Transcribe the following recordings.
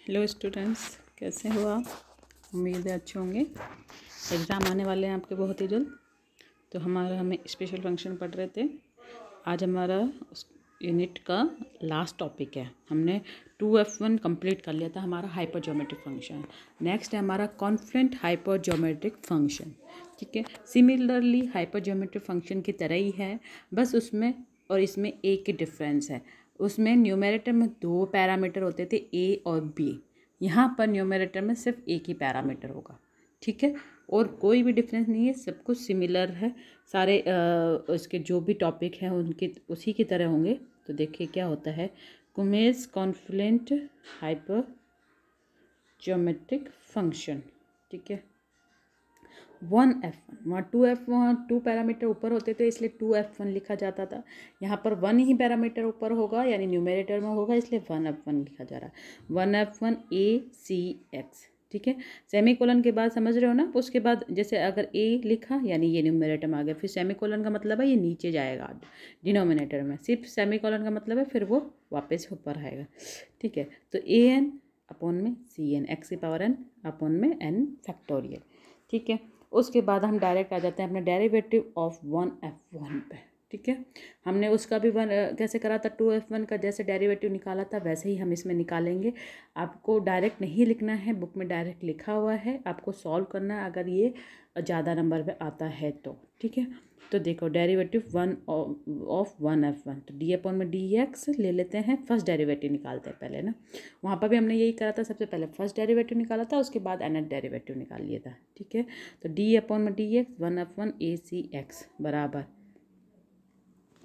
Hello students, कैसे हो आप? उम्मीद है अच्छे होंगे। एग्ज़ाम आने वाले हैं आपके बहुत ही जल्द। तो हमें स्पेशल फंक्शन पढ़ रहे थे। आज हमारा यूनिट का लास्ट टॉपिक है। हमने 2F1 कंप्लीट कर लिया था, हमारा हाइपर ज्योमेट्रिक फंक्शन। नेक्स्ट है हमारा कॉन्फ्लुएंट हाइपर ज्योमेट्रिक फंक्शन। ठीक है, सिमिलरली हाइपर ज्योमेट्रिक फंक्शन की तरह ही है, बस उसमें और इसमें एक ही डिफरेंस है। उसमें न्यूमरेटर में 2 पैरामीटर होते थे, ए और बी। यहाँ पर न्यूमरेटर में सिर्फ एक ही पैरामीटर होगा। ठीक है, और कोई भी डिफरेंस नहीं है, सब कुछ सिमिलर है। सारे इसके जो भी टॉपिक हैं उनके उसी की तरह होंगे। तो देखिए क्या होता है, कुमेज कॉन्फ्लुएंट हाइपर ज्योमेट्रिक फंक्शन। ठीक है, 1F1, वहाँ 2F1 2 पैरामीटर ऊपर होते थे इसलिए 2F1 लिखा जाता था। यहाँ पर 1 ही पैरामीटर ऊपर होगा, यानी न्यूमरेटर में होगा, इसलिए 1F1 लिखा जा रहा है। 1F1 ACX। ठीक है, सेमीकोलन के बाद समझ रहे हो ना। उसके बाद जैसे अगर ए लिखा यानी ये न्यूमरेटर में आ गया, फिर सेमीकोलन का मतलब है ये नीचे जाएगा डिनोमिनेटर में। सिर्फ सेमीकोलन का मतलब है फिर वो वापस ऊपर आएगा। ठीक है, तो AN अपॉन में CN x की पावर n अपॉन में n फैक्टोरियल। ठीक है, उसके बाद हम डायरेक्ट आ जाते हैं अपने डेरिवेटिव ऑफ 1F1 पे। ठीक है, हमने उसका भी कैसे करा था, 2F1 का जैसे डेरिवेटिव निकाला था वैसे ही हम इसमें निकालेंगे। आपको डायरेक्ट नहीं लिखना है, बुक में डायरेक्ट लिखा हुआ है, आपको सॉल्व करना है अगर ये ज़्यादा नंबर पे आता है तो। ठीक है, तो देखो डेरिवेटिव 1 ऑफ 1F1, तो डी अपॉन में dx ले लेते हैं। फर्स्ट डेरिवेटिव निकालते हैं पहले ना, वहाँ पर भी हमने यही करा था। सबसे पहले फर्स्ट डेरिवेटिव निकाला था, उसके बाद nth डेरिवेटिव निकाल लिया था। ठीक है, तो डी अपॉन में dx 1F1 ACX बराबर,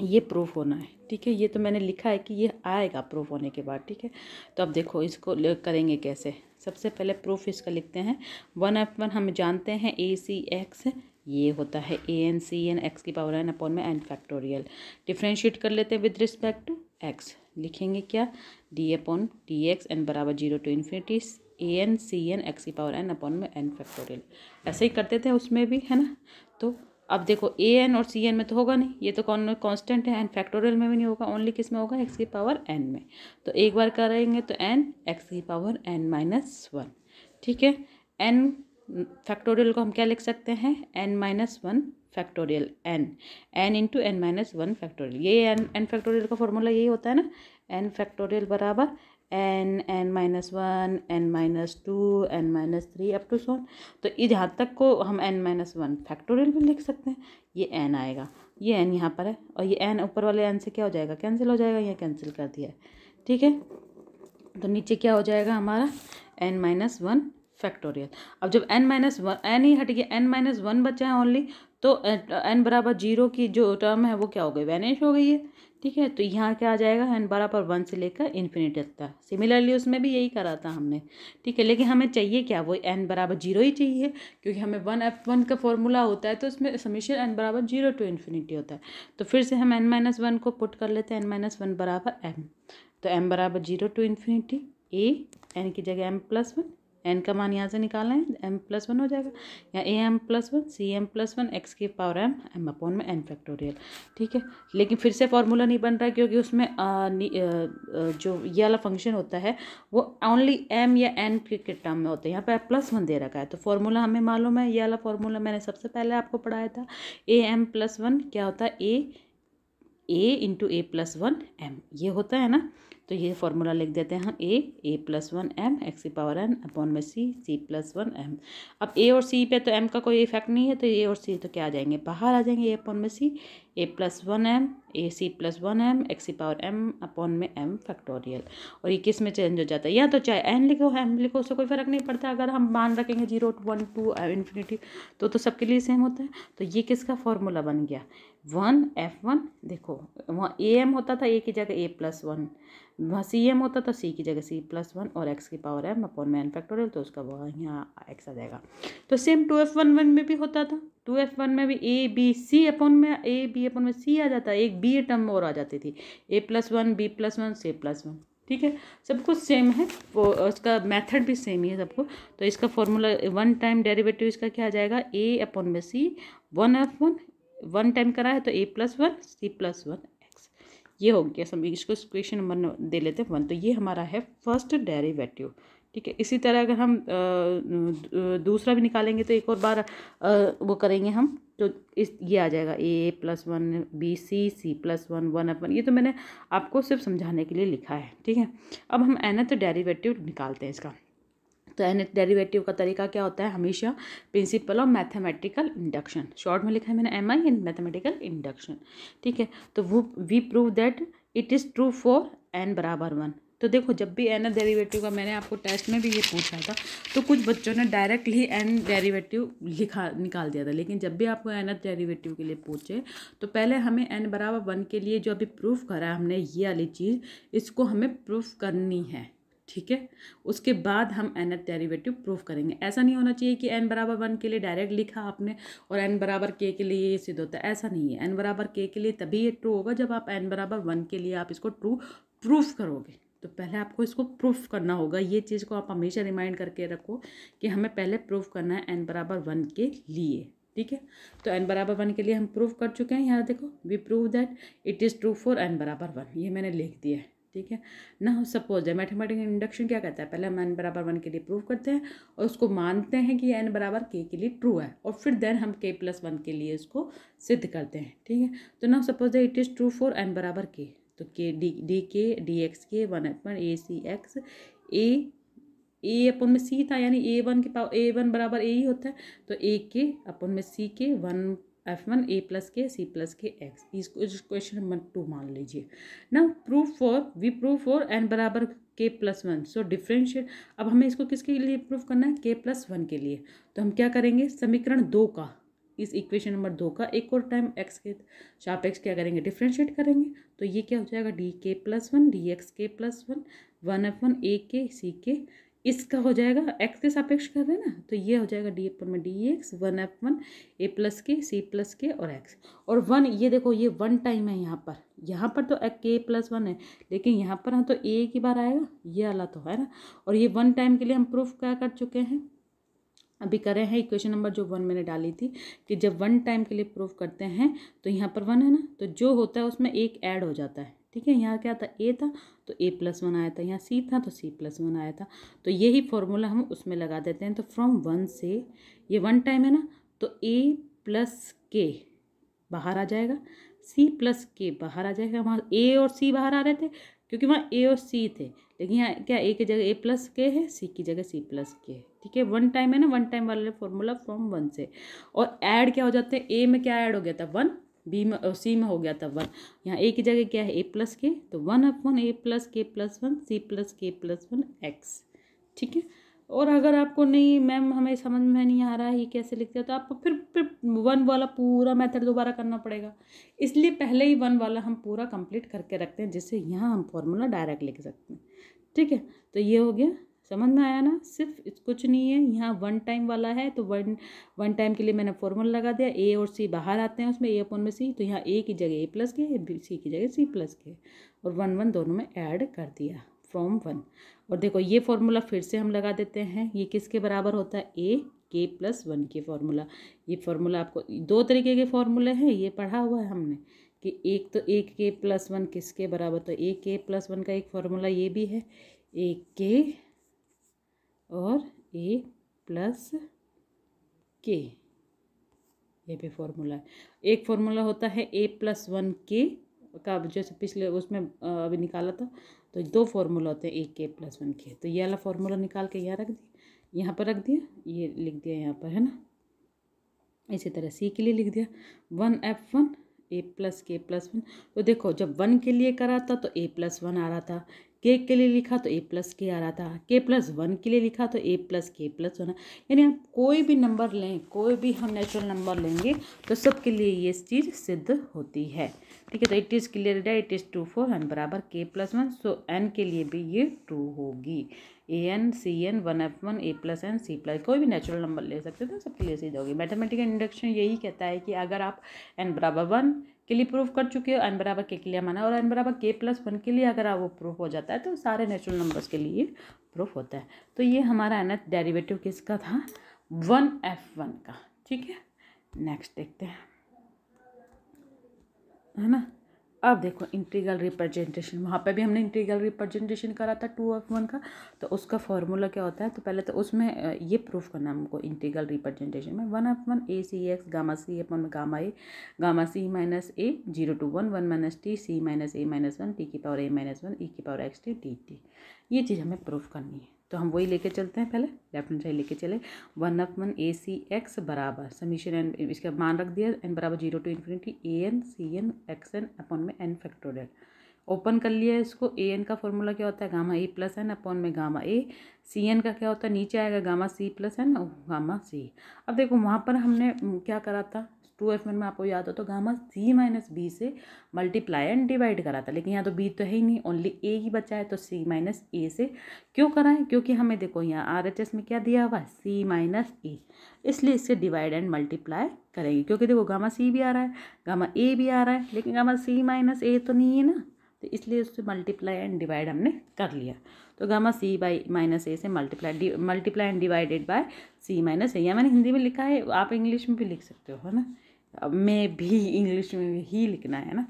ये प्रूफ होना है। ठीक है, ये तो मैंने लिखा है कि ये आएगा प्रूफ होने के बाद। ठीक है, तो अब देखो इसको करेंगे कैसे। सबसे पहले प्रूफ इसका लिखते हैं। 1F1 हम जानते हैं ACX, ये होता है AN CN x की पावर n अपॉन में n फैक्टोरियल। डिफ्रेंशिएट कर लेते हैं विद रिस्पेक्ट टू x। लिखेंगे क्या, डी अपॉन dx n बराबर 0 to infinity AN CN x की पावर n अपॉन में n फैक्टोरियल। ऐसे ही करते थे उसमें भी, है ना। तो अब देखो AN और CN में तो होगा नहीं, ये तो कांस्टेंट है। n फैक्टोरियल में भी नहीं होगा, ओनली किस में होगा, x की पावर n में। तो एक बार करेंगे तो n x की पावर n-1। ठीक है, n फैक्टोरियल को हम क्या लिख सकते हैं, n-1 factorial n into n-1 factorial. ये n फैक्टोरियल का फॉर्मूला यही होता है ना, n फैक्टोरियल बराबर n-1 n-2 n-3 up to सोन। तो यहाँ तक को हम n-1 फैक्टोरियल भी लिख सकते हैं। ये n आएगा, ये n यहाँ पर है, और ये n ऊपर वाले n से क्या हो जाएगा, कैंसिल हो जाएगा, ये कैंसिल कर दिया है। ठीक है, तो नीचे क्या हो जाएगा हमारा n-1 फैक्टोरियल। अब जब n-1 n ही हट गया, n-1 बचा है ओनली, तो n बराबर 0 की जो टर्म है वो क्या हो गई, वैनिश हो गई है। ठीक है, तो यहाँ क्या आ जाएगा, n बराबर 1 से लेकर इन्फिनिटी तक था। सिमिलरली उसमें भी यही करा था हमने। ठीक है, लेकिन हमें चाहिए क्या, वो n बराबर 0 ही चाहिए, क्योंकि हमें 1F1 का फॉर्मूला होता है तो उसमें समीशन n बराबर 0 टू इन्फिनिटी होता है। तो फिर से हम n-1 को पुट कर लेते हैं, n-1 बराबर m। तो m बराबर 0 टू इन्फिनिटी a n की जगह m+1, n का मान यहाँ से निकालना है, m+1 हो जाएगा, या am+1 cm+1 x की पावर m अपॉन में n फैक्टोरियल। ठीक है, लेकिन फिर से फॉर्मूला नहीं बन रहा है, क्योंकि उसमें जो ये वाला फंक्शन होता है वो ओनली m या n के टर्म में होता है। यहाँ पे +1 दे रखा है, तो फॉर्मूला हमें मालूम है, ये वाला फॉर्मूला मैंने सबसे पहले आपको पढ़ाया था। am+1 क्या होता है, a इंटू a+1 m, ये होता है ना। तो ये फॉर्मूला लिख देते हैं हम, a+1 m x की पावर n अपॉन में c+1 m। अब a और c पे तो m का कोई इफेक्ट नहीं है, तो a और c तो क्या आ जाएंगे, बाहर आ जाएंगे, a अपॉन में c, a+1 m ac+1 m x की पावर m अपॉन में m फैक्टोरियल। और ये किस में चेंज हो जाता है, या तो चाहे n लिखो m लिखो, उससे कोई फ़र्क नहीं पड़ता। अगर हम मान रखेंगे 0 1 2 इन्फिनिटी तो सबके लिए सेम होता है। तो ये किसका फॉर्मूला बन गया, 1F1। देखो वहाँ am होता था a की जगह a+1, वहाँ cm होता था c की जगह c+1, और x की पावर m अपॉन में n फैक्टोरियल, तो उसका वहाँ यहाँ x आ जाएगा। तो सेम 2F1 में भी होता था। 2F1 में भी a b c अपॉन में c आ जाता है, एक b टर्म और आ जाती थी, a+1 b+1 c+1। ठीक है, सब कुछ सेम है, वो उसका मेथड भी सेम ही है सबको। तो इसका फॉर्मूला 1 टाइम डेरिवेटिव इसका क्या आ जाएगा, a अपॉन में c 1F1 1 टाइम करा है तो a+1 c+1 x। ये हो गया सब। इसको क्वेश्चन नंबर दे लेते हैं 1। तो ये हमारा है फर्स्ट डेरिवेटिव। ठीक है। इसी तरह अगर हम दूसरा भी निकालेंगे तो एक और बार वो करेंगे हम, तो ये आ जाएगा a+1 b c+1 1/1। ये तो मैंने आपको सिर्फ समझाने के लिए लिखा है, ठीक है। अब हम nth डेरिवेटिव निकालते हैं इसका। तो nth डेरिवेटिव का तरीका क्या होता है, हमेशा principle of mathematical induction, short में लिखा है मैंने MI इन मैथमेटिकल इंडक्शन, ठीक है। तो वो we prove that it is true for n बराबर 1। तो देखो जब भी nth डेरिवेटिव का, मैंने आपको टेस्ट में भी ये पूछा था, तो कुछ बच्चों ने डायरेक्टली n डेरिवेटिव निकाल दिया था, लेकिन जब भी आपको nth डेरिवेटिव के लिए पूछे तो पहले हमें n बराबर 1 के लिए जो अभी प्रूफ करा है हमने, ये वाली चीज़, इसको हमें प्रूफ करनी है, ठीक है। उसके बाद हम nth डेरिवेटिव प्रूफ करेंगे। ऐसा नहीं होना चाहिए कि n बराबर 1 के लिए डायरेक्ट लिखा आपने और n बराबर k के लिए ये सिद्ध होता है, ऐसा नहीं है। n बराबर k के लिए तभी ये ट्रू होगा जब आप n बराबर 1 के लिए आप इसको ट्रू प्रूफ करोगे। तो पहले आपको इसको प्रूफ करना होगा, ये चीज़ को आप हमेशा रिमाइंड करके रखो कि हमें पहले प्रूफ करना है n बराबर 1 के लिए, ठीक है। तो n बराबर 1 के लिए हम प्रूफ कर चुके हैं, यहाँ देखो we prove that it is true for n बराबर 1, ये मैंने लिख दिया है, ठीक है ना। सपोज है मैथमेटिकल इंडक्शन क्या कहता है, पहले हम n बराबर 1 के लिए प्रूव करते हैं और उसको मानते हैं कि n बराबर k के लिए ट्रू है, और फिर देन हम k+1 के लिए इसको सिद्ध करते हैं, ठीक है। तो ना सपोज है it is true for n बराबर k, तो k डी के डी एक्स के 1/1 ए सी एक्स, ए अपन में सी था, यानी a1 के पावर a1 बराबर a ही होता है, तो a के अपन में c के 1/1 a+k c+k x, इसको क्वेश्चन नंबर 2 मान लीजिए ना। Proof for we proof for n बराबर k+1, सो डिफ्रेंशिएट। अब हमें इसको किसके लिए प्रूफ करना है, k+1 के लिए। तो हम क्या करेंगे, समीकरण 2 का, इस इक्वेशन नंबर 2 का एक और टाइम x के सापेक्ष क्या करेंगे, डिफ्रेंशिएट करेंगे। तो ये क्या हो जाएगा, dk+1 dxk+1 1/1 a के c के, इसका हो जाएगा x के सापेक्ष कर रहे हैं ना, तो ये हो जाएगा d/dx 1/1 a+k c+k और x और 1। ये देखो ये 1 टाइम है यहाँ पर तो k+1 है, लेकिन यहाँ पर हम तो a की बार आएगा, ये वाला तो है ना। और ये 1 टाइम के लिए हम प्रूफ क्या कर चुके हैं, अभी कर रहे हैं इक्वेशन नंबर जो 1 मैंने डाली थी, कि जब 1 टाइम के लिए प्रूफ करते हैं तो यहाँ पर 1 है ना, तो जो होता है उसमें एक ऐड हो जाता है, ठीक है। यहाँ क्या था, a था तो a+1 आया था, यहाँ c था तो c+1 आया था, तो यही फॉर्मूला हम उसमें लगा देते हैं। तो फ्रॉम 1 से, ये 1 टाइम है ना, तो a+k बाहर आ जाएगा, c+k बाहर आ जाएगा। वहाँ a और c बाहर आ रहे थे क्योंकि वहाँ a और c थे, लेकिन यहाँ क्या a की जगह a+k है, c की जगह c+k है, ठीक है। 1 टाइम है ना, 1 टाइम वाले फॉर्मूला फ्रॉम 1 से। और ऐड क्या हो जाते हैं, a में क्या ऐड हो गया था 1, b में c में हो गया था 1, यहाँ a की जगह क्या है a+k, तो 1/1 a+k+1 c+k+1 x, ठीक है। और अगर आपको नहीं मैम हमें समझ में नहीं आ रहा है ये कैसे लिखते हो, तो आपको फिर 1 वाला पूरा मेथड दोबारा करना पड़ेगा, इसलिए पहले ही 1 वाला हम पूरा कंप्लीट करके रखते हैं, जिससे यहाँ हम फॉर्मूला डायरेक्ट लिख सकते हैं, ठीक है। तो ये हो गया, समझ में आया ना। सिर्फ कुछ नहीं है, यहाँ 1 टाइम वाला है तो 1 टाइम के लिए मैंने फॉर्मूला लगा दिया, a और c बाहर आते हैं उसमें, a/c, तो यहाँ a की जगह a+k, c की जगह c+k, और 1 दोनों में ऐड कर दिया फ्रॉम 1। और देखो ये फॉर्मूला फिर से हम लगा देते हैं, ये किसके बराबर होता है, k+1 के फॉर्मूला। ये फॉर्मूला आपको 2 तरीके के फॉर्मूले हैं, ये पढ़ा हुआ है हमने कि एक तो k+1 किसके बराबर, तो k+1 का एक फॉर्मूला ये भी है, k और a+k, ये भी फॉर्मूला है। एक फॉर्मूला होता है a+1k का, जैसे पिछले उसमें अभी निकाला था, तो 2 फॉर्मूला होते हैं k+1k। तो ये वाला फॉर्मूला निकाल के यहाँ रख दिया, यहाँ पर रख दिया, ये लिख दिया यहाँ पर, है ना। इसी तरह c के लिए लिख दिया 1/1 a+k+1। तो देखो जब 1 के लिए करा था तो a+1 आ रहा था, k के लिए लिखा तो a+k आ रहा था, k+1 के लिए लिखा तो a+k+1। यानी आप कोई भी नंबर लें, कोई भी हम नेचुरल नंबर लेंगे तो सबके लिए ये चीज़ सिद्ध होती है, ठीक है। तो it is clear that it is true for n बराबर k+1, सो n के लिए भी ये ट्रू होगी, an cn 1/1 a+n c+, कोई भी नेचुरल नंबर ले सकते हो तो सबके लिए सिद्ध होगी। मैथमेटिकल इंडक्शन यही कहता है कि अगर आप n बराबर 1 के लिए प्रूफ कर चुके हो, n बराबर k के लिए माना, और n बराबर k+1 के लिए अगर आप वो प्रूफ हो जाता है तो सारे नेचुरल नंबर्स के लिए प्रूफ होता है। तो ये हमारा nth डेरिवेटिव किसका था, 1/1 का, ठीक है। नेक्स्ट देखते हैं, है ना। अब देखो इंटीग्रल रिप्रेजेंटेशन, वहाँ पे भी हमने इंटीग्रल रिप्रेजेंटेशन करा था 2f1 का, तो उसका फॉर्मूला क्या होता है, तो पहले तो उसमें ये प्रूफ करना है हमको इंटीग्रल रिप्रेजेंटेशन में 1f1 a c x gamma c अपन में gamma c minus a 0 to 1 1 minus t c minus a minus 1 t की पावर a माइनस 1 e की पावर x t dt, ये चीज़ हमें प्रूफ करनी है। तो हम वही लेके चलते हैं, पहले लेफ्ट हैंड साइड लेके चले 1f1 a c x बराबर समीशन एन, इसका मान रख दिया n बराबर 0 to infinity a n c n x n upon में n फैक्टोरियल। ओपन कर लिया इसको, a n का फॉर्मूला क्या होता है gamma a plus N upon में गामा a, सी एन का क्या होता है नीचे आएगा gamma c plus N gamma c। अब देखो वहाँ पर हमने क्या करा था 2f1 में, आपको याद हो तो गामा c माइनस बी से मल्टीप्लाई एंड डिवाइड करा था, लेकिन यहाँ तो b तो है ही नहीं, ओनली a ही बचा है, तो c माइनस a से क्यों कराएं, क्योंकि हमें देखो यहाँ RHS में क्या दिया हुआ है c माइनस a, इसलिए इससे डिवाइड एंड मल्टीप्लाई करेंगे, क्योंकि देखो गामा c भी आ रहा है गामा a भी आ रहा है, लेकिन गामा c माइनस a तो नहीं है ना, तो इसलिए उससे मल्टीप्लाई एंड डिवाइड हमने कर लिया। तो gamma c by minus A से multiply and divided by c minus A, या मैंने हिंदी में लिखा है, आप इंग्लिश में भी लिख सकते हो, है ना, अब मैं भी इंग्लिश में ही लिखना है ना,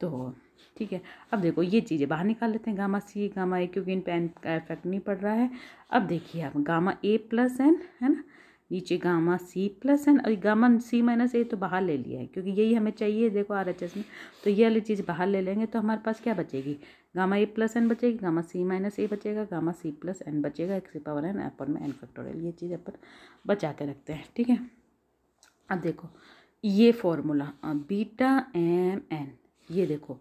तो ठीक है। अब देखो ये चीज़ें बाहर निकाल लेते हैं, गामा c गामा ए, क्योंकि इन पे एन का इफेक्ट नहीं पड़ रहा है। अब देखिए आप गामा a प्लस एन है ना, नीचे गामा c प्लस एन, और गामा c माइनस ए तो बाहर ले लिया है क्योंकि यही हमें चाहिए देखो RHS में, तो ये वाली चीज़ बाहर ले लेंगे तो हमारे पास क्या बचेगी गामा a प्लस एन बचेगी, गामा c माइनस ए बचेगा, गामा c प्लस एन बचेगा, x की पावर एन अपन में एन फैक्टोरियल, ये चीज़ अपन बचा के रखते हैं, ठीक है। अब देखो ये फॉर्मूला बीटा एम एन, ये देखो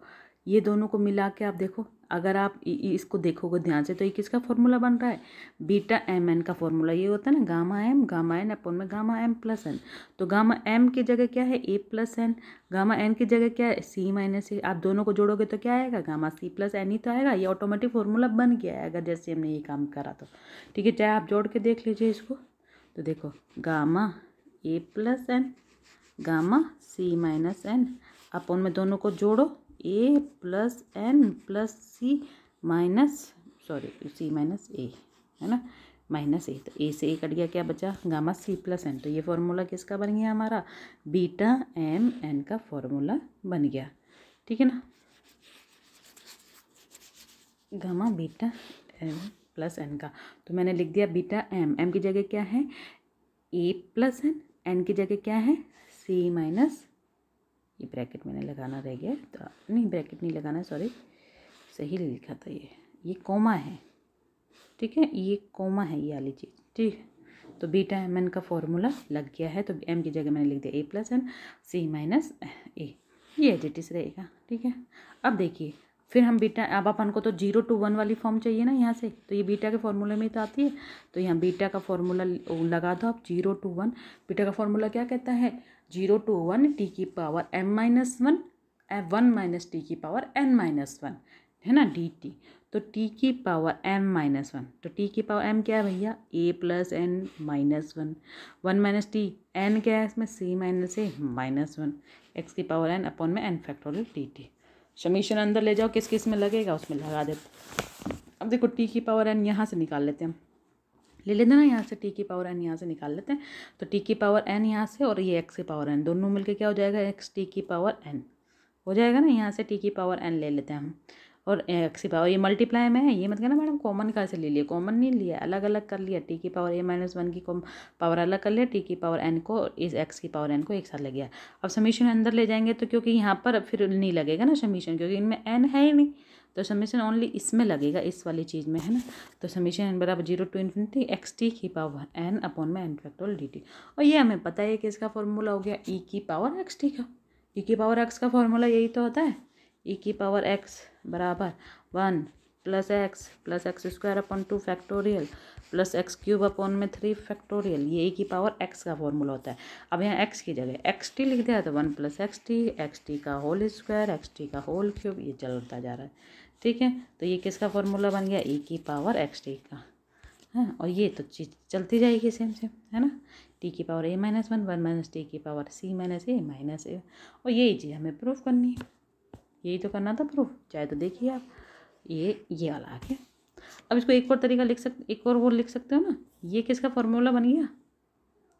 ये दोनों को मिला के आप देखो, अगर आप इसको देखोगे ध्यान से तो ये किसका फॉर्मूला बन रहा है बीटा एम एन का फॉर्मूला, ये होता है ना गामा एन अपन में गामा एम प्लस एन, तो गामा एम की जगह क्या है ए प्लस एन, गामा एन की जगह क्या है सी माइनस ए, आप दोनों को जोड़ोगे तो क्या आएगा गामा सी प्लस एन ही तो आएगा, ये ऑटोमेटिक फॉर्मूला बन गया है अगर जैसे हमने ये काम करा तो, ठीक है। चाहे आप जोड़ के देख लीजिए इसको, तो देखो gamma A plus N gamma C minus N अपन में दोनों को जोड़ो A plus N plus C minus A है ना, माइनस ए, तो ए से ए कट गया, क्या बचा गामा सी प्लस एन, तो ये फॉर्मूला किसका बन गया हमारा बीटा एम एन का फॉर्मूला बन गया, ठीक है ना, gamma beta M plus N का। तो मैंने लिख दिया बीटा एम की जगह क्या है ए प्लस एन की जगह क्या है सी माइनस, ये ब्रैकेट मैंने लगाना रह गया, तो नहीं ब्रैकेट नहीं लगाना, सॉरी सही लिखा था, ये कोमा है, ठीक है, ये कोमा है ये वाली चीज़, ठीक है। तो बीटा एम एन का फॉर्मूला लग गया है, तो एम की जगह मैंने लिख दिया ए प्लस एन सी माइनस ए, ये एडिटिस रहेगा, ठीक है। अब देखिए फिर हम बीटा, अब अपन को तो 0 to 1 वाली फॉर्म चाहिए ना यहाँ से, तो ये बीटा के फॉर्मूले में तो आती है, तो यहाँ बीटा का फॉर्मूला लगा दो आप 0 to 1, बीटा का फॉर्मूला क्या कहता है 0 to 1 टी की power m minus 1 1 minus T की पावर n माइनस 1 है ना डी टी, तो t की पावर m माइनस 1, तो t की पावर m क्या है भैया a plus N minus 1, 1 minus T n क्या है इसमें c minus A minus 1, x की पावर n अपॉन में n factorial D T, summation अंदर ले जाओ किस किस में लगेगा उसमें लगा देते। अब देखो टी की पावर एन यहाँ से निकाल लेते हैं हम, ले लेते ना यहाँ से टी की पावर एन यहाँ से निकाल लेते हैं, तो टी की पावर एन यहाँ से और ये एक्स की पावर एन दोनों मिलके क्या हो जाएगा एक्स टी की पावर एन हो जाएगा ना, यहाँ से टी की पावर एन ले लेते हैं हम और एक्स की पावर, ये मल्टीप्लाई में है, ये मत कहना मैडम कॉमन कैसे ले लिया, कॉमन नहीं लिया, अलग अलग कर लिया, टी की पावर ए माइनस 1 की पावर अलग कर लिया, टी की पावर एन को इस एक्स की पावर एन को एक साथ लग गया। अब समीशन अंदर ले जाएंगे तो क्योंकि यहाँ पर फिर नहीं लगेगा ना समीशन, क्योंकि इनमें एन है ही नहीं, तो समीशन ओनली इसमें लगेगा इस वाली चीज़ में है ना, तो समीशन एन बराबर 0 to इन्फिनिटी एक्स टी की पावर एन अपॉन में एन फैक्टोरियल डी टी, और ये हमें पता है कि इसका फॉर्मूला हो गया ई की पावर एक्स टी का, ई की पावर एक्स का फॉर्मूला यही तो होता है ई की पावर एक्स बराबर 1 plus x square upon 2 factorial plus x cube upon में 3 फैक्टोरियल, ये ई की पावर एक्स का फॉर्मूला होता है। अब यहाँ एक्स की जगह एक्स टी लिख दिया तो 1 प्लस एक्स टी का होल स्क्वायर एक्स टी का होल क्यूब, ये चलता जा रहा है, ठीक है। तो ये किसका फॉर्मूला बन गया ई की पावर एक्स टी का, हाँ, और ये तो चीज़ चलती जाएगी सेम है ना, टी की power A minus 1 1 minus T की पावर सी माइनस ए, और यही चीज़ हमें प्रूफ करनी है, यही तो करना था प्रूफ, चाहे तो देखिए आप ये वाला आ गया। अब इसको एक और तरीका लिख सकते, एक और वो लिख सकते हो ना, ये किसका फॉर्मूला बन गया,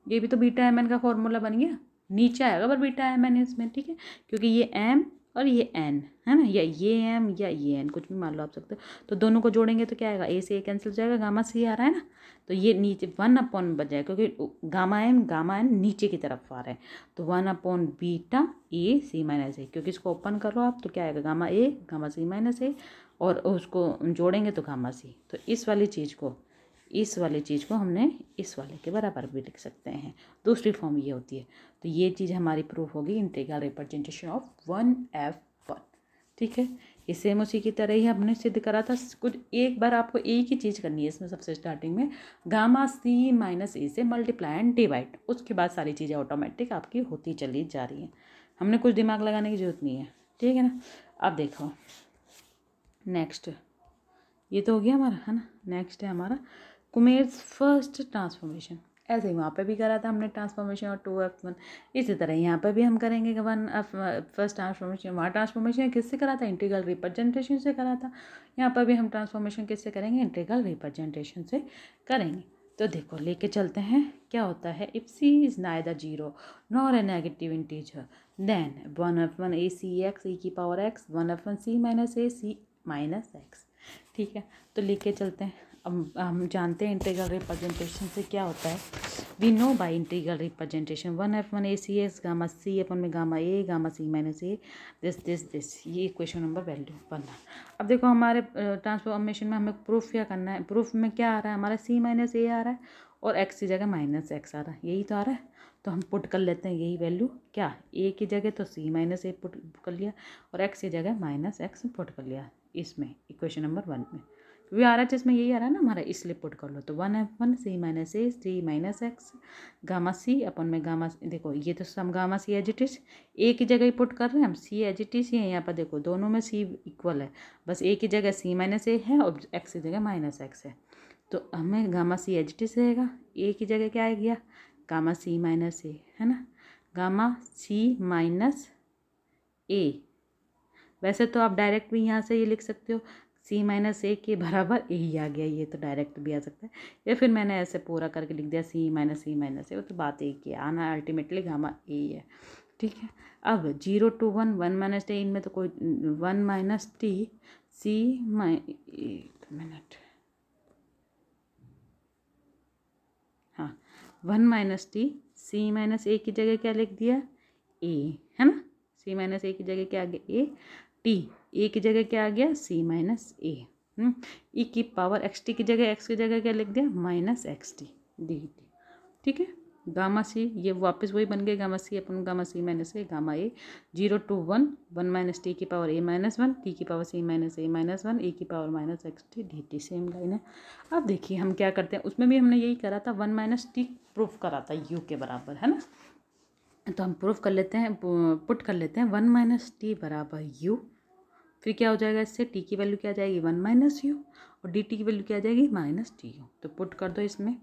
ये भी तो बीटा एम एन का फॉर्मूला बन गया, नीचे आएगा पर बीटा एम एन इसमें, ठीक है, क्योंकि ये एम और ये एन है ना, या ये एम या ये एन, कुछ भी मान लो आप सकते हो। तो दोनों को जोड़ेंगे तो क्या आएगा, ए से ए कैंसिल हो जाएगा, गामा सी आ रहा है ना, तो ये नीचे 1 बच जाएगा क्योंकि गामा एन नीचे की तरफ आ रहे हैं, तो 1/बीटा ए सी माइनस ए, क्योंकि इसको ओपन करो आप तो क्या आएगा, गामा सी माइनस ए, और उसको जोड़ेंगे तो गामा सी। तो इस वाली चीज़ को हमने इस वाले के बराबर भी लिख सकते हैं, दूसरी फॉर्म ये होती है। तो ये चीज़ हमारी प्रूफ होगी इंटीग्रल रिप्रेजेंटेशन ऑफ 1F1। ठीक है, ये सेम उसी की तरह ही हमने सिद्ध करा था। कुछ एक बार आपको एक ही चीज़ करनी है इसमें, सबसे स्टार्टिंग में गामा सी माइनस ए से मल्टीप्लाई एंड डिवाइड, उसके बाद सारी चीज़ें ऑटोमेटिक आपकी होती चली जा रही हैं, हमने कुछ दिमाग लगाने की जरूरत नहीं है। ठीक है ना। अब देखो नेक्स्ट, ये तो हो गया हमारा, है ना। नेक्स्ट है हमारा कुमेर्स फर्स्ट ट्रांसफॉर्मेशन। ऐसे ही वहाँ पे भी करा था हमने ट्रांसफॉर्मेशन और 2F1, इसी तरह यहाँ पे भी हम करेंगे 1F फर्स्ट ट्रांसफॉर्मेशन। वहाँ ट्रांसफॉर्मेशन किससे करा था, इंटीग्रल रिप्रेजेंटेशन से करा था। यहाँ पर भी हम ट्रांसफॉर्मेशन किससे करेंगे, इंटीग्रल रिप्रेजेंटेशन से करेंगे। तो देखो लेके चलते हैं, क्या होता है, if C is neither 0 nor A negative integer then 1F1 A C X E की power X 1F1 C minus A C minus X. ठीक है, तो लेके चलते हैं। अब हम जानते हैं इंटीग्रल रिप्रेजेंटेशन से क्या होता है। We know by integral representation 1F1 A C X gamma C अपन में gamma A gamma C minus A this, ये इक्वेशन नंबर वैल्यू बनना। अब देखो हमारे ट्रांसफॉर्मेशन में हमें प्रूफ क्या करना है, प्रूफ में क्या आ रहा है हमारा सी माइनस ए आ रहा है और एक्स की जगह माइनस एक्स आ रहा है, यही तो आ रहा है। तो हम पुट कर लेते हैं यही वैल्यू, क्या ए की जगह तो सी माइनस ए पुट कर लिया और एक्स की जगह माइनस एक्स पुट कर लिया इसमें इक्वेशन नंबर 1 में, क्योंकि आ रहा है जिसमें यही आ रहा है ना हमारा, इसलिए पुट कर लो। तो 1F1 C minus A C minus X gamma C अपन में गामा, देखो ये तो sum gamma C as it is, A की जगह ही पुट कर रहे हैं हम, सी एज इट इज ही है यहाँ पर, देखो दोनों में सी इक्वल है, बस ए की जगह सी माइनस ए है और एक्स की जगह माइनस एक्स है। तो हमें gamma C as it is रहेगा, ए की जगह क्या आ गया, गामा सी माइनस ए, है ना, गामा सी माइनस ए। वैसे तो आप डायरेक्ट भी यहाँ से ये लिख सकते हो, सी माइनस ए के बराबर ए ही आ गया, ये तो डायरेक्ट भी आ सकता है, या फिर मैंने ऐसे पूरा करके लिख दिया सी माइनस ए, वो तो बात एक ही आना अल्टीमेटली गामा ए है। ठीक है, अब 0 to 1 1 माइनस टी, इनमें तो कोई 1 माइनस टी सी एक मिनट, हाँ 1 माइनस टी सी माइनस ए की जगह क्या लिख दिया, ए, है ना, सी माइनस ए की जगह क्या आ गया ए, टी ए की जगह क्या आ गया सी माइनस ए, ई की पावर एक्स टी की जगह एक्स की जगह क्या लिख दिया minus X T D T. ठीक है, गामा सी ये वापस वही बन गए, gamma C upon gamma C minus A gamma A 0 to 1 1 minus T की पावर ए माइनस 1 टी की power C minus A minus 1 A की power minus X T D T, same line है। अब देखिए हम क्या करते हैं, उसमें भी हमने यही करा था, 1 माइनस टी प्रूफ करा था यू के बराबर, है ना। तो हम प्रूफ कर लेते हैं, पुट कर लेते हैं 1 माइनस टी बराबर यू, फिर क्या हो जाएगा इससे, टी की वैल्यू क्या आ जाएगी 1 माइनस यू और डी टी की वैल्यू क्या आ जाएगी माइनस टी यू। तो पुट कर दो, इसमें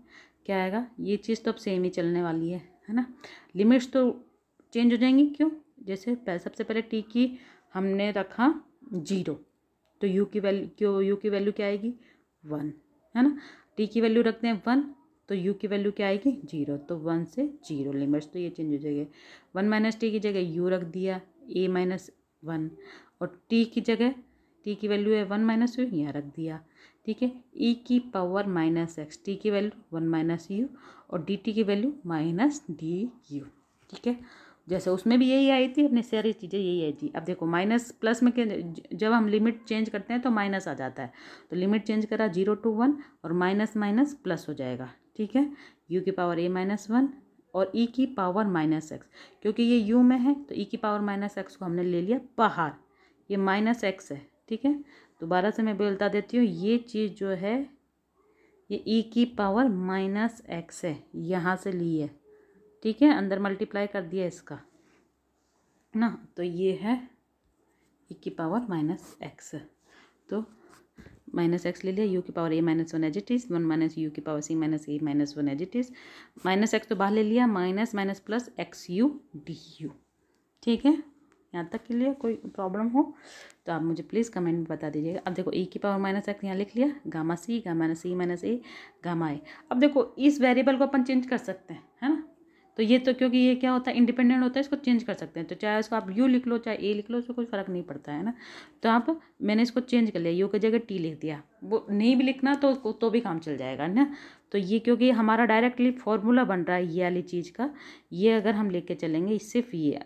क्या आएगा, ये चीज़ तो अब सेम ही चलने वाली है ना, लिमिट्स तो चेंज हो जाएंगी, क्यों, जैसे सबसे पहले टी की हमने रखा 0, तो यू की वैल्यू क्या आएगी 1, है ना, टी की वैल्यू रखते हैं 1 तो यू की वैल्यू क्या आएगी 0, तो 1 से 0 लिमिट्स तो ये चेंज हो जाएगी। 1 माइनस टी की जगह यू रख दिया ए माइनस 1 और टी की जगह टी की वैल्यू है 1 माइनस यू यहाँ रख दिया। ठीक है, ई की पावर माइनस एक्स, टी की वैल्यू 1 माइनस यू और डी टी की वैल्यू माइनस डी यू। ठीक है, जैसे उसमें भी यही आई थी, अपनी सारी चीज़ें यही आई थी। अब देखो माइनस प्लस में जब हम लिमिट चेंज करते हैं तो माइनस आ जाता है, तो लिमिट चेंज करा 0 to 1 और माइनस माइनस प्लस हो जाएगा। ठीक है, यू की पावर ए माइनस 1 और ई की पावर माइनस एक्स, क्योंकि ये यू में है तो ई की पावर माइनस एक्स को हमने ले लिया बाहर, ये माइनस एक्स है। ठीक है, दोबारा से मैं बता देती हूँ, ये चीज़ जो है ये ई की पावर माइनस एक्स है, यहाँ से ली है। ठीक है, अंदर मल्टीप्लाई कर दिया इसका ना, तो ये है ई की पावर माइनस एक्स, तो माइनस एक्स ले लिया, यू की power A minus 1 as it is 1 minus U की power C minus A minus 1 as it is, minus X तो बाहर ले लिया, minus minus plus X U D U. ठीक है, यहाँ तक के लिए कोई प्रॉब्लम हो तो आप मुझे प्लीज़ कमेंट में बता दीजिएगा। अब देखो ई की पावर माइनस एक्स यहाँ लिख लिया, gamma C minus A gamma A. अब देखो इस वेरिएबल को अपन चेंज कर सकते हैं, है ना, तो ये तो क्योंकि ये क्या होता है इंडिपेंडेंट होता है, इसको चेंज कर सकते हैं। तो चाहे इसको आप यू लिख लो चाहे ए लिख लो, उसको कोई फ़र्क नहीं पड़ता है ना। तो आप मैंने इसको चेंज कर लिया, यू की जगह टी लिख दिया। वो नहीं भी लिखना तो भी काम चल जाएगा ना। तो ये क्योंकि हमारा डायरेक्टली फॉर्मूला बन रहा है ये वाली चीज़ का, ये अगर हम लेके चलेंगे सिर्फ ये,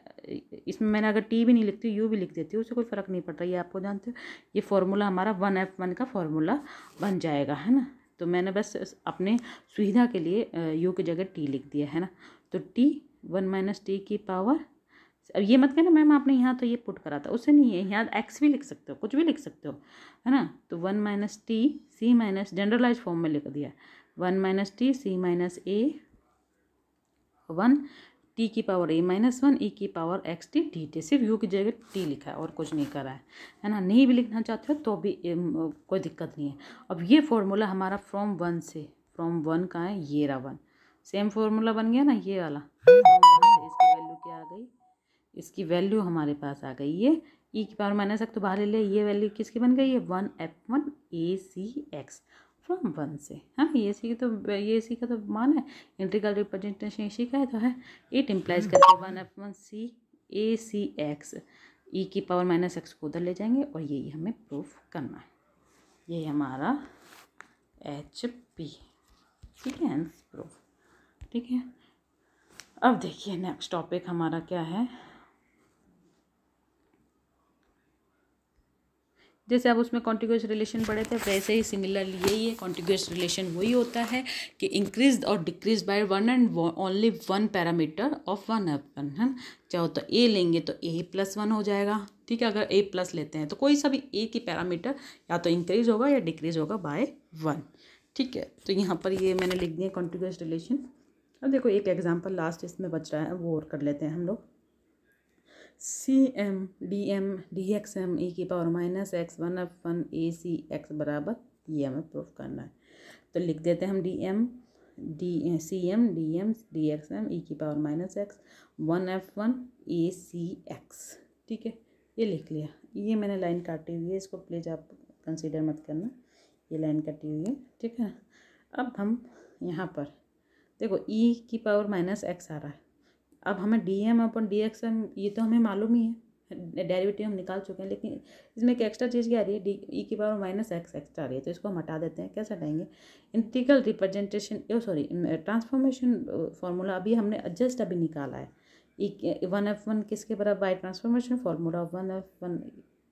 इसमें मैंने अगर टी भी नहीं लिखती यू भी लिख देती हूँ, उससे कोई फ़र्क नहीं पड़ता। ये आपको जानते हो ये फार्मूला हमारा 1F1 का फार्मूला बन जाएगा, है ना। तो मैंने बस अपने सुविधा के लिए यू की जगह टी लिख दिया है ना। तो टी 1 - टी की पावर, अब ये मत कहना मैम आपने यहाँ तो ये पुट करा था, उससे नहीं है, यहाँ एक्स भी लिख सकते हो, कुछ भी लिख सकते हो, है ना। तो 1 - T C minus, generalise form में लिख दिया 1 - T C minus A 1 T की पावर a-1 e की power X T D T. सिर्फ यू की जगह टी लिखा है और कुछ नहीं करा है ना। नहीं भी लिखना चाहते हो तो भी कोई दिक्कत नहीं है। अब ये फॉर्मूला हमारा फ्रॉम वन का है, ये रहा 1, सेम फॉर्मूला बन गया ना ये वाला। इसकी वैल्यू क्या आ गई, इसकी वैल्यू हमारे पास आ गई ये e की पावर माइनस एक्स, तो बाहर ले लिया, ये वैल्यू किसकी बन गई है 1F1 AC फ्रॉम 1 से। हाँ ये सी का तो मान है, इंटीग्रल रिप्रेजेंटेशन इसी का है, तो है इट इम्प्लाइज करके 1F1 C ACX e की पावर माइनस एक्स को उधर ले जाएंगे और यही हमें प्रूफ करना है। ये हमारा HP, ठीक है, आंसर प्रूफ, ठीक है। अब देखिए नेक्स्ट टॉपिक हमारा क्या है। जैसे अब उसमें कॉन्टिग्यूअस रिलेशन पढ़े थे वैसे ही सिमिलरली यही है। कॉन्टिग्यूअस रिलेशन वही होता है कि इंक्रीज और decrease by one and only one parameter of 1F1, है ना। चाहो तो ए लेंगे तो a+1 हो जाएगा, ठीक है। अगर a+ लेते हैं तो कोई सा भी a की पैरामीटर या तो इंक्रीज होगा या डिक्रीज होगा बाय 1, ठीक है। तो यहाँ पर ये मैंने लिख दिया कॉन्टिग्यूअस रिलेशन। अब देखो एक एग्जाम्पल लास्ट इसमें बच रहा है वो और कर लेते हैं हम लोग। CM DM DXM e की power minus x 1F1 ACX बराबर, ये हमें प्रूफ करना है। तो लिख देते हैं हम CM DM DXM e की power minus x 1F1 ACX, ठीक है। ये लिख लिया, ये मैंने लाइन काटी हुई है, इसको प्लीज़ आप कंसीडर मत करना, ये लाइन कटी हुई है, ठीक है। अब हम यहाँ पर देखो e की पावर माइनस एक्स आ रहा है। अब हमें DM/DXM ये तो हमें मालूम ही है, डेरिवेटिव हम निकाल चुके हैं, लेकिन इसमें एक एक्स्ट्रा चीज़ क्या आ रही है, e की पावर माइनस एक्स एक्स्ट्रा आ रही है, तो इसको हम हटा देते हैं। कैसे हटाएंगे, इंटीग्रल रिप्रेजेंटेशन ट्रांसफॉर्मेशन फार्मूला अभी हमने जस्ट अभी निकाला है। 1F1 किसके बराबर बाय ट्रांसफॉर्मेशन फार्मूला 1F1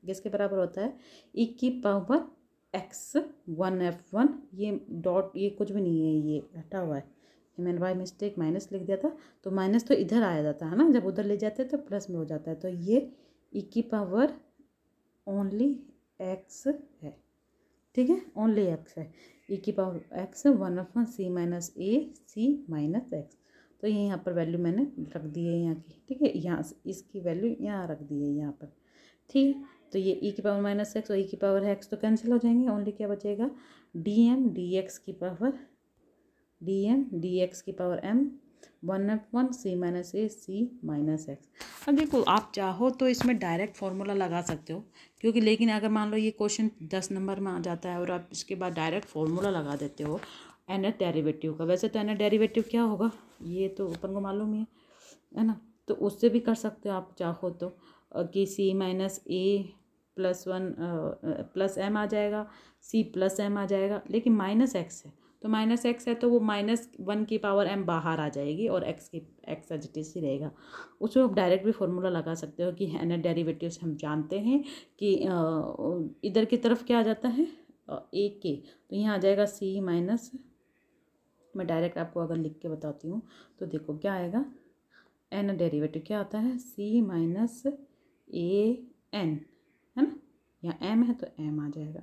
किसके बराबर होता है e की पावर एक्स 1F1, ये डॉट ये कुछ भी नहीं है, ये हटा हुआ है, मैंने बाय मिस्टेक माइनस लिख दिया था, तो माइनस तो इधर आया जाता है ना, जब उधर ले जाते हैं तो प्लस में हो जाता है। तो ये e की पावर ओनली एक्स है, ठीक है, ओनली एक्स है, e की power X 1F1 C minus A C minus X. तो ये यहाँ पर वैल्यू मैंने रख दी है यहाँ की, ठीक है, यहाँ इसकी वैल्यू यहाँ रख दी है यहाँ पर, ठीक है। तो ये e की पावर माइनस एक्स और e की पावर एक्स तो कैंसिल हो जाएंगे, ओनली क्या बचेगा DM DX की पावर DM DX की power M 1F1 C minus A C minus x. अब देखो आप चाहो तो इसमें डायरेक्ट फार्मूला लगा सकते हो, क्योंकि लेकिन अगर मान लो ये क्वेश्चन 10 नंबर में आ जाता है और आप इसके बाद डायरेक्ट फार्मूला लगा देते हो nth डेरिवेटिव का। वैसे तो nth डेरिवेटिव क्या होगा ये तो अपन को मालूम ही है ना, तो उससे भी कर सकते हो आप चाहो तो, कि C minus A plus M आ जाएगा, C प्लस M आ जाएगा, लेकिन माइनस एक्स है तो माइनस एक्स है तो वो -1 की पावर M बाहर आ जाएगी और एक्स एज इट इज ही रहेगा। उसमें आप डायरेक्ट भी फार्मूला लगा सकते हो कि nth डेरिवेटिव्स हम जानते हैं कि इधर की तरफ क्या आ जाता है A के, तो यहाँ आ जाएगा C माइनस, मैं डायरेक्ट आपको अगर लिख के बताती हूँ तो देखो क्या आएगा, n डेरिवेटिव क्या आता है C माइनस AN, है ना, यहाँ M है तो M आ जाएगा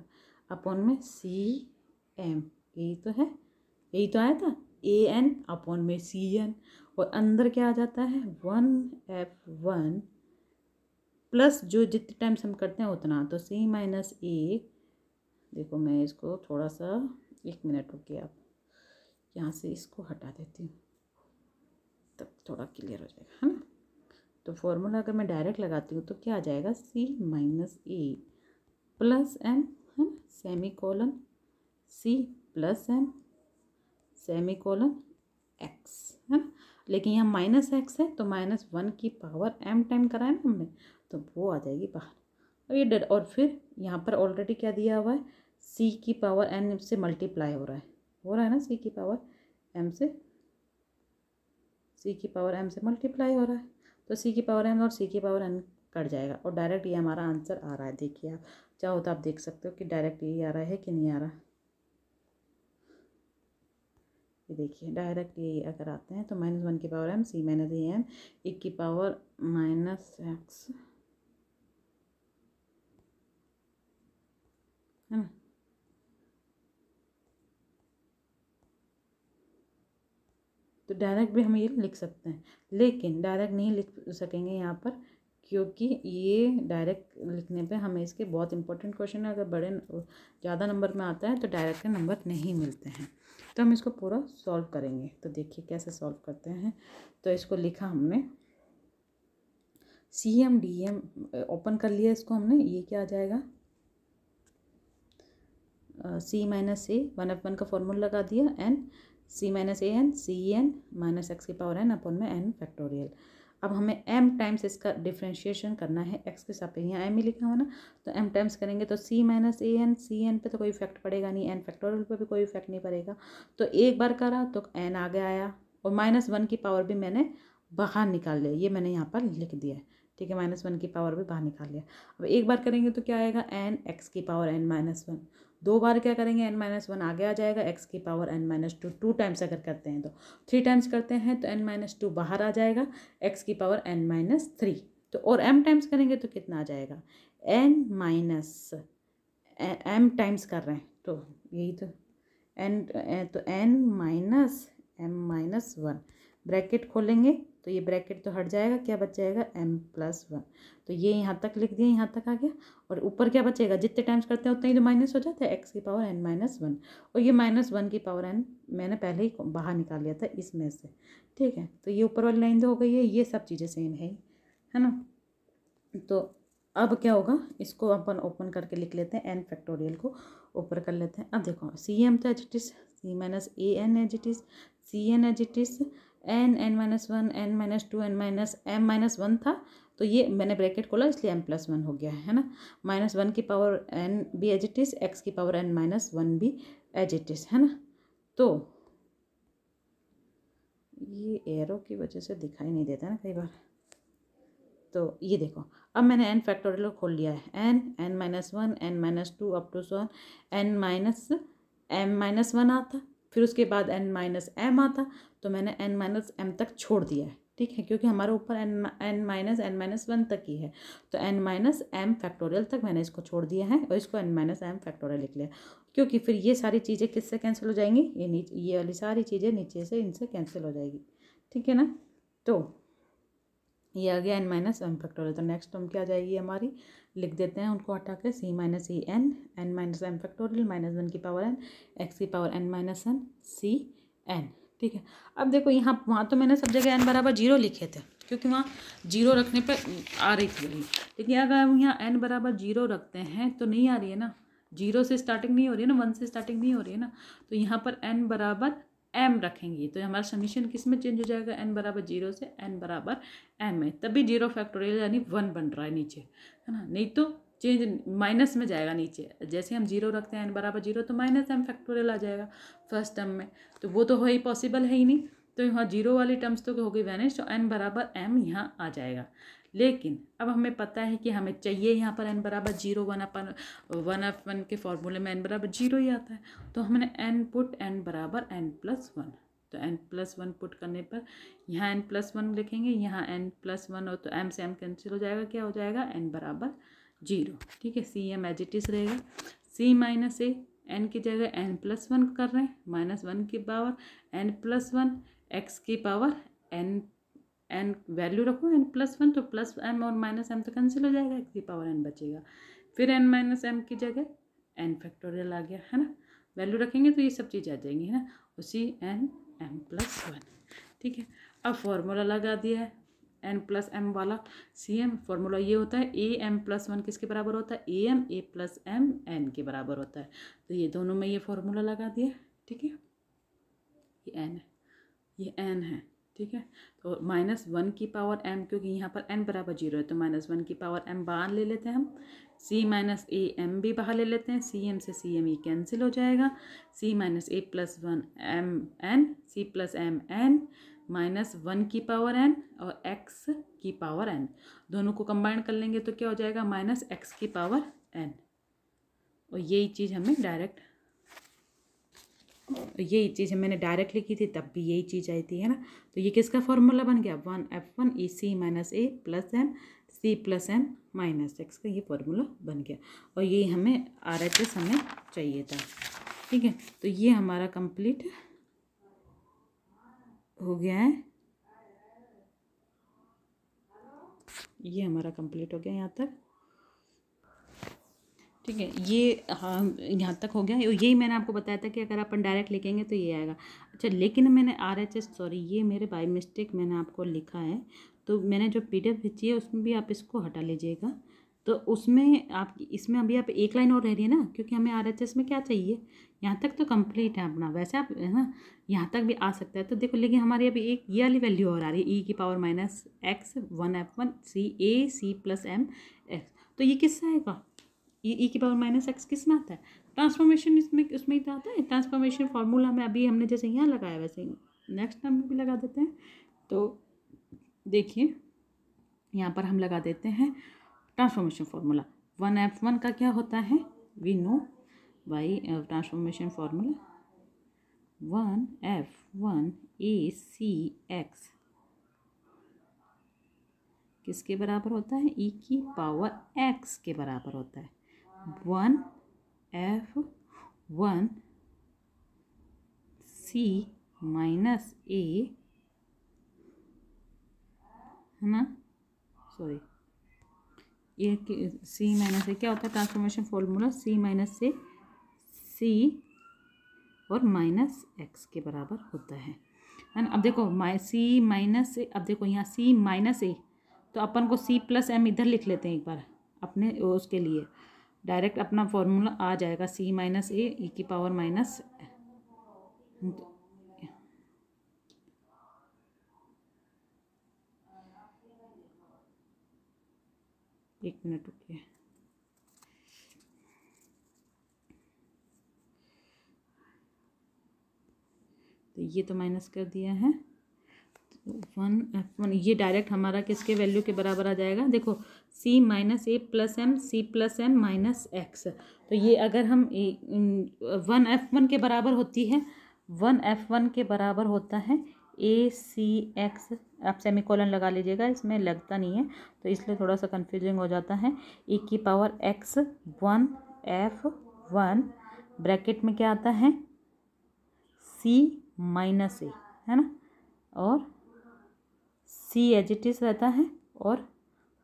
अपॉन में CM, यही तो है, यही तो आया था AN अपॉन में CN, और अंदर क्या आ जाता है 1F1 प्लस जो जितने टाइम्स हम करते हैं उतना, तो C माइनस A। देखो मैं इसको थोड़ा सा 1 मिनट रुकिए, आप यहाँ से इसको हटा देती हूँ तब थोड़ा क्लियर हो जाएगा, है ना। तो फॉर्मूला अगर मैं डायरेक्ट लगाती हूँ तो क्या आ जाएगा C minus A plus M, है ना, semi colon C plus M semi colon X, है ना। लेकिन यहाँ माइनस एक्स है तो माइनस वन की पावर एम टाइम करा है ना हमने, तो वो आ जाएगी बाहर। अब ये डर, और फिर यहाँ पर ऑलरेडी क्या दिया हुआ है, सी की पावर एन से मल्टीप्लाई हो रहा है ना, सी की पावर एम से, सी की पावर एम से मल्टीप्लाई हो रहा है, तो सी की पावर एम और सी की पावर एन कट जाएगा और डायरेक्ट ये हमारा आंसर आ रहा है। देखिए आप चाहो तो आप देख सकते हो कि डायरेक्ट यही आ रहा है कि नहीं आ रहा। ये देखिए डायरेक्ट यही अगर आते हैं तो माइनस वन की power M C minus A N एक की पावर माइनस एक्स, है ना। तो डायरेक्ट भी हम ये लिख सकते हैं, लेकिन डायरेक्ट नहीं लिख सकेंगे यहाँ पर, क्योंकि ये डायरेक्ट लिखने पे हमें इसके बहुत इंपॉर्टेंट क्वेश्चन है, अगर बड़े ज़्यादा नंबर में आता है तो डायरेक्ट के नंबर नहीं मिलते हैं। तो हम इसको पूरा सॉल्व करेंगे, तो देखिए कैसे सॉल्व करते हैं। तो इसको लिखा हमने C M D M open कर लिया इसको हमने, ये क्या आ जाएगा, C minus A one F one का फॉर्मूला लगा दिया, N C minus A N C N minus X की पावर एन अपन में एन फैक्टोरियल। अब हमें m टाइम्स इसका डिफ्रेंशिएशन करना है x के सापेक्ष, यहाँ m ही लिखा हुआ ना, तो m टाइम्स करेंगे तो c minus A N, C N पे तो कोई इफेक्ट पड़ेगा नहीं, n फैक्टोरियल पे भी कोई इफेक्ट नहीं पड़ेगा। तो एक बार करा तो n आगे आया, और माइनस वन की पावर भी मैंने बाहर निकाल लिया, ये मैंने यहाँ पर लिख दिया है, ठीक है, माइनस वन की पावर भी बाहर निकाल लिया। अब एक बार करेंगे तो क्या आएगा, एन एक्स की पावर n माइनस वन, दो बार क्या करेंगे n माइनस वन आगे आ जाएगा, x की power n minus to, two times अगर करते हैं तो, थ्री टाइम्स करते हैं तो n माइनस टू बाहर आ जाएगा, x की पावर n माइनस थ्री, तो और m टाइम्स करेंगे तो कितना आ जाएगा, n माइनस m टाइम्स कर रहे हैं तो यही तो n minus m minus one, bracket खोलेंगे तो ये ब्रैकेट तो हट जाएगा, क्या बच जाएगा m प्लस वन, तो ये यहाँ तक लिख दिया, यहाँ तक आ गया, और ऊपर क्या बचेगा, जितने टाइम्स करते हैं उतना ही तो माइनस हो जाता है, x की पावर n माइनस वन, और ये माइनस वन की पावर n मैंने पहले ही बाहर निकाल लिया था इसमें से, ठीक है। तो ये ऊपर वाली लाइन तो हो गई है, ये सब चीज़ें सेम है ना। तो अब क्या होगा, इसको अपन ओपन करके लिख लेते हैं, n फैक्टोरियल को ऊपर कर लेते हैं। अब देखो सी एम तो as it is, C minus A N as it is, C N as it is, N minus one, N minus two, N minus M minus one था, तो ये मैंने ब्रैकेट खोला इसलिए m प्लस वन हो गया है ना, माइनस वन की पावर n भी एज इट इज़, एक्स की पावर n माइनस वन भी एज इट इज़, है ना। तो ये एरो की वजह से दिखाई नहीं देता ना कई बार, तो ये देखो अब मैंने n फैक्टोरियल खोल लिया है, n minus one, n minus two up to so n minus m minus one आता, फिर उसके बाद n माइनस m आता, तो मैंने n माइनस m तक छोड़ दिया है, ठीक है, क्योंकि हमारे ऊपर n माइनस वन तक ही है, तो n माइनस m फैक्टोरियल तक मैंने इसको छोड़ दिया है और इसको n माइनस m फैक्टोरियल लिख लिया, क्योंकि फिर ये सारी चीज़ें किससे कैंसिल हो जाएंगी, ये नीचे, ये वाली सारी चीज़ें नीचे से इनसे कैंसिल हो जाएगी, ठीक है ना। तो ये आ गया n माइनस एम फैक्टोरियल। तो नेक्स्ट टर्म क्या आ जाएगी हमारी, लिख देते हैं उनको हटा के, C minus E N minus M factorial minus one की पावर n, एक्स की power n minus N, C N, ठीक है। अब देखो यहाँ वहाँ तो मैंने सब जगह n बराबर जीरो लिखे थे, क्योंकि वहाँ जीरो रखने पर आ रही थी वही, लेकिन अगर हम यहाँ n बराबर जीरो रखते हैं तो नहीं आ रही है ना, जीरो से स्टार्टिंग नहीं हो रही है ना, वन से स्टार्टिंग नहीं हो रही है ना, तो यहाँ पर n बराबर m रखेंगे तो हमारा समीशन किस में चेंज हो जाएगा, n बराबर जीरो से n बराबर m में, तभी जीरो फैक्टोरियल यानी वन बन रहा है नीचे, है ना, नहीं तो चेंज माइनस में जाएगा नीचे, जैसे हम जीरो रखते हैं n बराबर जीरो तो माइनस m फैक्टोरियल आ जाएगा फर्स्ट टर्म में, तो वो तो ही पॉसिबल है ही नहीं, तो यहाँ जीरो वाली टर्म्स तो हो गई वैनिश, तो n बराबर m यहाँ आ जाएगा। लेकिन अब हमें पता है कि हमें चाहिए यहाँ पर n बराबर जीरो, वन अपन के फॉर्मूले में n बराबर जीरो ही आता है, तो हमने n पुट n बराबर n प्लस वन, तो n प्लस वन पुट करने पर यहाँ n प्लस वन लिखेंगे, यहाँ n प्लस वन हो तो m से m कैंसिल हो जाएगा, क्या हो जाएगा n बराबर जीरो, ठीक है। C M as it is रहेगा, सी माइनस ए n की जगह n प्लस वन कर रहे हैं, माइनस वन की power n plus one, x की पावर n वैल्यू रखो n प्लस वन, तो प्लस m और माइनस m तो कैंसिल हो जाएगा, एक्स की पावर n बचेगा, फिर n माइनस m की जगह n फैक्टोरियल आ गया, है ना, वैल्यू रखेंगे तो ये सब चीज़ आ जाएंगी, है ना, उसी n m प्लस वन, ठीक है। अब फॉर्मूला लगा दिया है n प्लस m वाला, सी एम फॉर्मूला ये होता है, ए m प्लस वन किसके बराबर होता है, A M A plus m n के बराबर होता है, तो ये दोनों में ये फॉर्मूला लगा दिया, ठीक है, ये n है, ये n है, ठीक है। तो -1 की पावर m, क्योंकि यहाँ पर n बराबर 0 है तो -1 की पावर m बाहर ले लेते हैं हम। c माइनस ए m भी बाहर ले लेते हैं, सी एम से सी एम ये कैंसिल हो जाएगा। c minus A plus 1 m n, c plus m n, -1 की पावर n और x की पावर n, दोनों को कंबाइन कर लेंगे तो क्या हो जाएगा -x की पावर n। और यही चीज़ मैंने डायरेक्ट लिखी थी, तब भी यही चीज़ आई थी, है ना। तो ये किसका फॉर्मूला बन गया 1f1 E C minus A plus M C plus M minus X का ये फॉर्मूला बन गया। और ये हमें RHS हमें चाहिए था, ठीक है। तो ये हमारा कंप्लीट हो गया है, ये हमारा कंप्लीट हो गया यहाँ तक, ठीक है। ये हाँ यहाँ तक हो गया। यही मैंने आपको बताया था कि अगर अपन डायरेक्ट लिखेंगे तो ये आएगा। अच्छा, लेकिन मैंने RHS सॉरी ये मेरे बाय मिस्टेक मैंने आपको लिखा है, तो मैंने जो PDF भेजी है उसमें भी आप इसको हटा लीजिएगा। तो उसमें आप इसमें अभी आप एक लाइन और रह रही है ना, क्योंकि हमें RHS में क्या चाहिए, यहाँ तक तो कंप्लीट है अपना, वैसे आप है ना यहाँ तक भी आ सकता है। तो देखो, लेकिन हमारी अभी एक ये वाली वैल्यू और आ रही है, e की power -x 1f1 c plus m x। तो ये किससे आएगा, ई की पावर -x किस में आता है, ट्रांसफॉर्मेशन इसमें उसमें ही तो आता है। ट्रांसफॉर्मेशन फार्मूला में अभी हमने जैसे यहाँ लगाया वैसे नेक्स्ट टर्म में भी लगा देते हैं। तो देखिए यहाँ पर हम लगा देते हैं ट्रांसफॉर्मेशन फार्मूला। 1f1 का क्या होता है, we know by transformation formula 1f1 A C X किसके बराबर होता है, e की पावर x के बराबर होता है। 1f1 c माइनस ए, है ना, सॉरी ये c माइनस ए क्या होता है, ट्रांसफॉर्मेशन फॉर्मूला c माइनस से c और -x के बराबर होता है ना। अब देखो c माइनस ए, अब देखो यहाँ c माइनस ए, तो अपन को c प्लस m इधर लिख लेते हैं एक बार अपने उसके लिए, डायरेक्ट अपना फॉर्मूला आ जाएगा c माइनस ए ई की पावर माइनस, एक मिनट रुकिए, तो ये तो माइनस कर दिया है। 1f1 ये डायरेक्ट हमारा किसके वैल्यू के बराबर आ जाएगा, देखो c minus A plus M C plus M minus X. तो ये अगर हम 1f1 के बराबर होती है, 1f1 के बराबर होता है ए सी एक्स, आप सेमीकोलन लगा लीजिएगा, इसमें लगता नहीं है तो इसलिए थोड़ा सा कन्फ्यूजिंग हो जाता है। e की पावर x 1f1 ब्रैकेट में क्या आता है c माइनस ए, है ना, और c एज इट इज रहता है और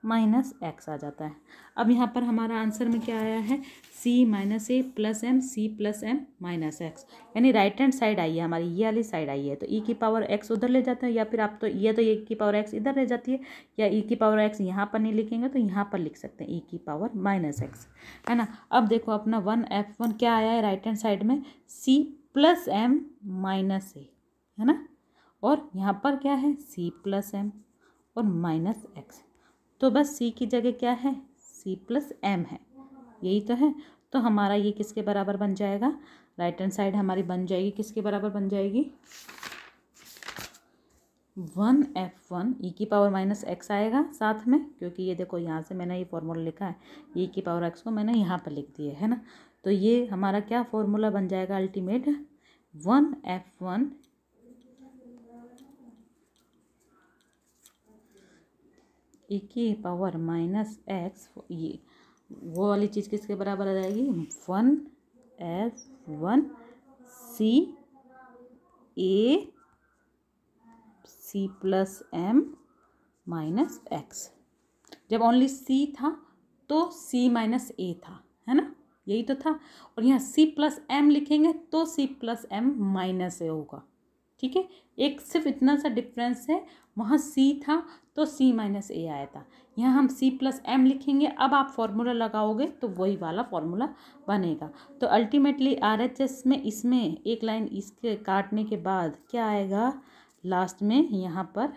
-x आ जाता है। अब यहाँ पर हमारा आंसर में क्या आया है, c minus A plus M C plus M minus X, यानी राइट हैंड साइड आई है हमारी, ये वाली साइड आई है। तो e की पावर x उधर ले जाते हैं, या फिर आप तो ये तो e की पावर x इधर रह जाती है, या e की पावर x यहाँ पर नहीं लिखेंगे तो यहाँ पर लिख सकते हैं e की पावर -x, है ना। अब देखो अपना 1f1 क्या आया है राइट हैंड साइड में, c plus M minus A, है ना, और यहाँ पर क्या है c प्लस एम और -x। तो बस c की जगह क्या है c प्लस एम है, यही तो है। तो हमारा ये किसके बराबर बन जाएगा, राइट हैंड साइड हमारी बन जाएगी किसके बराबर बन जाएगी, 1f1 e की पावर -x आएगा साथ में, क्योंकि ये देखो यहाँ से मैंने ये फॉर्मूला लिखा है, e की पावर x को मैंने यहाँ पर लिख दिया है ना। तो ये हमारा क्या फॉर्मूला बन जाएगा अल्टीमेट, 1f1 e की पावर -x, ये वो वाली चीज़ किसके बराबर आ जाएगी, 1f1 c a c plus M minus X. जब ओनली c था तो c माइनस a था, है ना, यही तो था। और यहाँ c प्लस एम लिखेंगे तो c प्लस एम माइनस ए होगा, ठीक है। एक सिर्फ इतना सा डिफरेंस है, वहाँ c था तो c माइनस ए आया था, यहाँ हम c प्लस एम लिखेंगे। अब आप फॉर्मूला लगाओगे तो वही वाला फॉर्मूला बनेगा। तो अल्टीमेटली RHS में इसमें एक लाइन इसके काटने के बाद क्या आएगा, लास्ट में यहाँ पर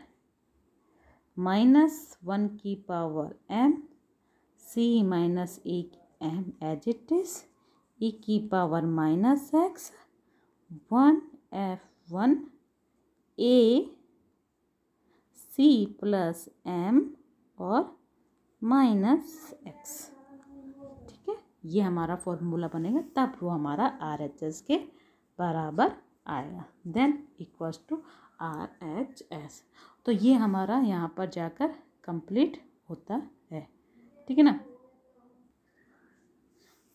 -1 की power m c minus A m as it is e की power -x 1f1 a c plus m और -x। ठीक है, ये हमारा फॉर्मूला बनेगा, तब वो हमारा RHS के बराबर आएगा। Then equals to RHS। तो ये हमारा यहाँ पर जाकर कंप्लीट होता है। ठीक है ना।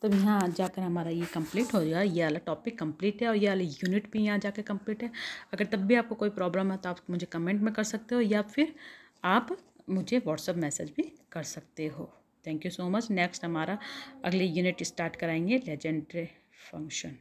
तब यहाँ जाकर हमारा ये कंप्लीट हो गया, ये वाला टॉपिक कंप्लीट है और ये वाला यूनिट भी यहाँ जाकर कंप्लीट है। अगर तब भी आपको कोई प्रॉब्लम है तो आप मुझे कमेंट में कर सकते हो या फिर आप मुझे व्हाट्सअप मैसेज भी कर सकते हो। Thank you so much. Next हमारा अगले यूनिट स्टार्ट कराएंगे लेजेंडरी फंक्शन।